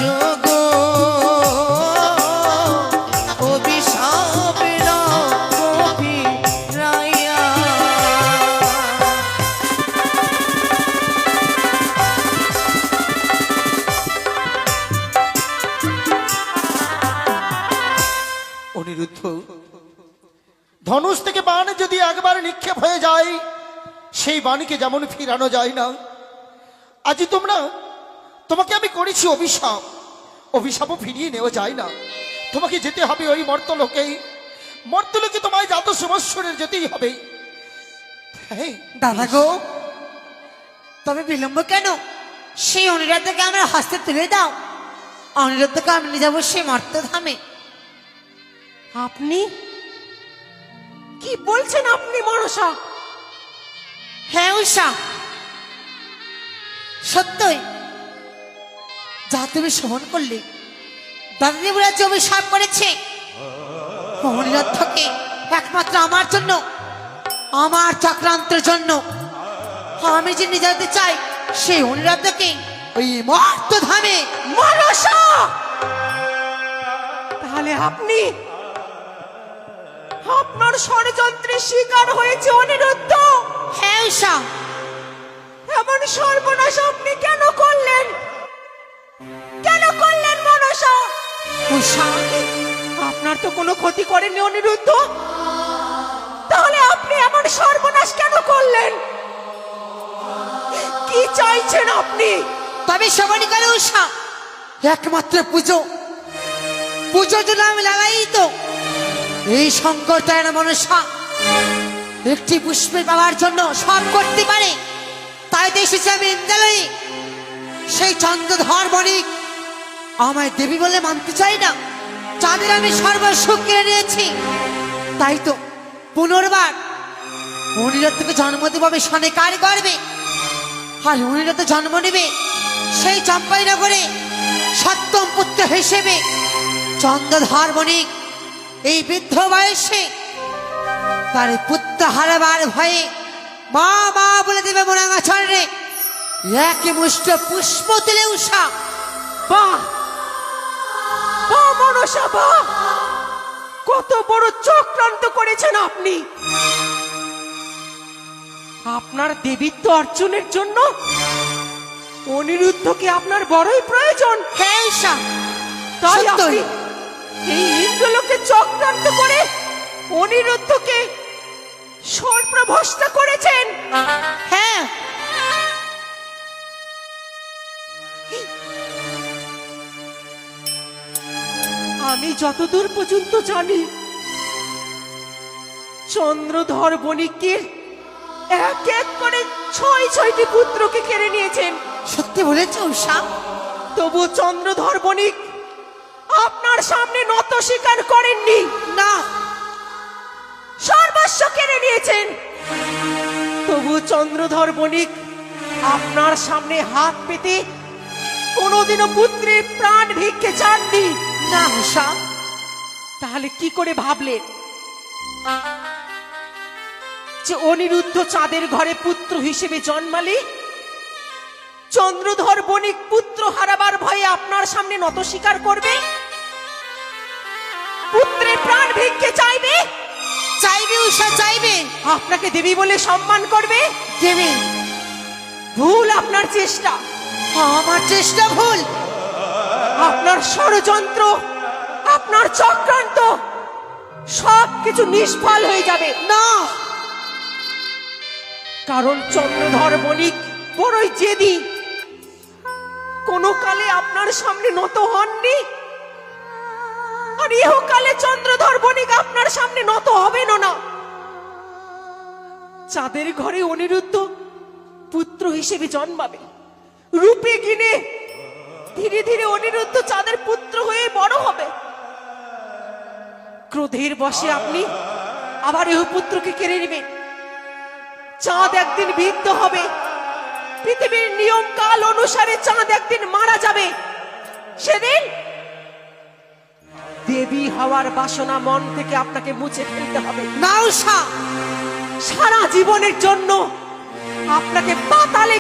যোগ অভিশাপের গভীরাইয়া। অনিরুদ্ধ, ধনুষ থেকে বাণ যদি একবার নিক্ষেপ হয়ে যায়, সেই বাণীকে যেমন ফিরানো যায় না, আজ তোমাকে আমি করেছি অভিশাপ, অভিশাপও ফিরিয়ে নেওয়া যায় না। তোমাকে যেতে হবে ওই মর্তলোকেই, মর্তলোকে তোমায় জাত সমস্যরের যেতেই হবে। দাদা গো, তবে বিলম্ব কেন? সেই অনিরুদ্ধকে আমরা হাসতে তুলে দাও, অনিরুদ্ধকে আমি নিয়ে যাবো সেই মর্তধামে। আপনি কি বলছেন আপনি মনসা? হ্যাঁ উষা, সত্যই যা তুমি শ্রবণ করলে, দাদা দেবরাজ যে অভিশাপ করেছে অনিরুদ্ধকে একমাত্র আমার জন্য, আমার চক্রান্তের জন্য, আমি যে নিয়ে যেতে চাই সেই অনিরুদ্ধকে ওই মর্তধামে। মনসা, তাহলে আপনি আপনার ষড়যন্ত্রের শিকার হয়েছে অনিরুদ্ধ? হ্যাঁ উষা। এমন সর্বনাশ আপনি কেন করলেন? কেন করলেন মনসা? উষা, আপনার তো কোনো ক্ষতি করেনি অনিরুদ্ধ, তাহলে আপনি এমন সর্বনাশ কেন করলেন? কি চাইছেন আপনি? তবে সবারই করে উষা, একমাত্র পুজো, পুজোর জন্য আমি লাগাই তো এই শঙ্কর তার মনসা একটি পুষ্পের পাওয়ার জন্য সব করতে পারে। তাই তো এসেছি আমি ইন্দ্রালয়ে। সেই চন্দ্রধর বণিক আমায় দেবী বলে মানতে চাই না, চাঁদের আমি সর্বস্ব কেড়ে নিয়েছি। তাই তো পুনর্বার অনিরুদ্ধকে জন্ম দেবে সনেকার গর্বে, আর অনিরুদ্ধ জন্ম নেবে সেই চম্পাইনগরে সপ্তম পুত্র হিসেবে। চন্দ্রধর বণিক এই বৃদ্ধ বয়সে তার পুত্র হারাবার ভয়ে মা মা বলে দেবে মোরাঙ্গাচরণে এক মুষ্ট পুষ্প তুলে উষা। বাহ বাহ মনসা, বাহ! কত বড় চক্রান্ত করেছেন আপনি! আপনার দেবীত্ব অর্জনের জন্য অনিরুদ্ধকে আপনার বড়ই প্রয়োজন। হ্যাঁ উষা, তাই সত্যই। আপনি এই ইন্দ্রলোকে চক্রান্ত করে অনিরুদ্ধকে সর্বভ্রষ্ট করেছেন। হ্যাঁ, আমি যতদূর পর্যন্ত জানি, চন্দ্রধর বণিকের এক এক করে ৬টি পুত্রকে কেড়ে নিয়েছেন। সত্যি বলেছ উষা। তবু চন্দ্রধর বণিক আপনার সামনে নত স্বীকার করেননি, না, সর্বস্ব কেড়ে নিয়েছেন। তবু চন্দ্রধর বণিক আপনার সামনে হাত পেতে কোনোদিনও পুত্রের প্রাণ ভিক্ষে চাননি। না উষা। তাহলে কি করে ভাবলেন যে অনিরুদ্ধ চাঁদের ঘরে পুত্র হিসেবে জন্মালে চন্দ্রধর বণিক পুত্র হারাবার ভয়ে আপনার সামনে নত স্বীকার করবে, পুত্রের প্রাণ ভিক্ষে চাইবে? চাইবে উষা, চাইবে। আপনাকে দেবী বলে সম্মান করবে? দেবে। ভুল আপনার চেষ্টা, আমার চেষ্টা ভুল। আপনার ষড়যন্ত্র, আপনার চক্রান্ত সবকিছু নিষ্ফল হয়ে যাবে। না, কারণ চন্দ্রধর বণিক বড়ই জেদি, কোনো কালে আপনার সামনে নত হননি, আর ইহকালে চন্দ্রধর বণিক আপনার সামনে নত হবেন না। চাঁদের ঘরে অনিরুদ্ধ পুত্র হিসেবে জন্মাবে, রূপে গিনে ধীরে ধীরে অনিরুদ্ধ চাঁদের পুত্র হয়ে বড় হবে। ক্রোধের বশে আপনি আবার ইহ পুত্রকে কেড়ে নেবেন। চাঁদ একদিন বিদ্ধ হবে, পৃথিবীর নিয়ম কাল অনুসারে চাঁদ একদিন মারা যাবে। সেদিন দেবী হওয়ার বাসনা মন থেকে আপনাকে মুছে ফেলতে হবে। না উষা। সারা জীবনের জন্য আপনাকে পাতালে